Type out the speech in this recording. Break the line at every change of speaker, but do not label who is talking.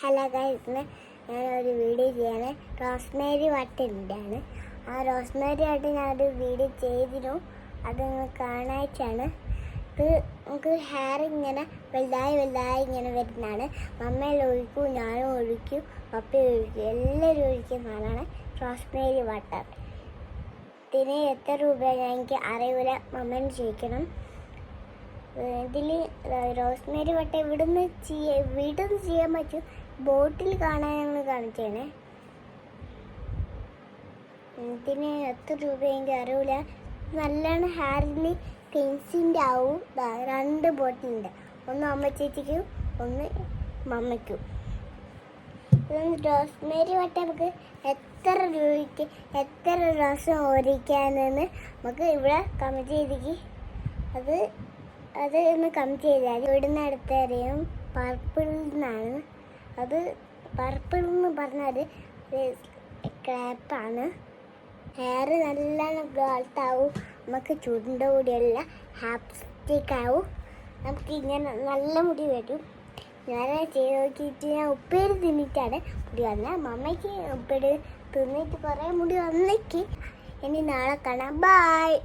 Hello guys, ഞാനൊരു video ചെയ്യാണ്. Rosemary വാട്ടിൻ്റെയാണ്. ആ റോസ്മേരി വാട്ട് ഞാനൊരു വീഡിയോ ചെയ്തിരുന്നു. അത് നിങ്ങൾ കാണാഴ്ചയാണ്. ഇത് നമുക്ക് ഹെയർ ഇങ്ങനെ വലുതായി ഇങ്ങനെ വരുന്നതാണ്. മമ്മയെല്ലാം ഒഴിക്കും, ഞാനും ഒഴിക്കും, പപ്പയും ഒഴിക്കും, എല്ലാവരും ഒഴിക്കുന്നതാണ് റോസ്മേരി വാട്ടർ. ഇതിന് എത്ര രൂപ എനിക്ക് അറിയില്ല, മമ്മേനെ ചോദിക്കണം. ഇതിൽ റോസ്മേരി വട്ട വീട്ടിൽ ചെയ്യാൻ പറ്റും. ബോട്ടിൽ കാണാൻ ഞങ്ങൾ കാണിച്ചേനെ. ഇതിന് എത്ര രൂപ എനിക്ക് അറിയില്ല. നല്ലോണം ഹെയറിൽ ക്ലീൻസിൻ്റെ ആവും. 2 ബോട്ടിലുണ്ട്, ഒന്ന് അമ്മ ചേച്ചിക്കും ഒന്ന് മമ്മയ്ക്കും. റോസ്മേരി വട്ട നമുക്ക് എത്ര രൂപയ്ക്ക് എത്ര ദിവസം ഓടിക്കാനെന്ന് നമുക്ക് ഇവിടെ കമൻറ്റ് ചെയ്തിക്ക്. അത് ഒന്ന് കമൻറ്റ് ചെയ്താൽ ഇവിടുന്ന് അടുത്തറിയും. പർപ്പിൾ എന്നാണ് അത്. പർപ്പിൾ എന്ന് പറഞ്ഞാൽ ക്രാപ്പാണ്. ഹെയർ നല്ലോണം ഗാൾട്ടാവും. നമുക്ക് ചുണ്ടിൻ്റെ കൂടിയല്ല ഹാപ്സ്റ്റിക്കാവും. നമുക്ക് ഇങ്ങനെ നല്ല മുടി വരും. ഞാൻ ചെയ്ത് നോക്കിയിട്ട് ഞാൻ ഉപ്പേരി തിന്നിട്ടാണ് മുടി വന്നത്. മമ്മയ്ക്ക് ഉപ്പേരി തിന്നിട്ട് കുറേ മുടി വന്നേക്ക്. ഇനി നാളെ കാണാം. ബായ്.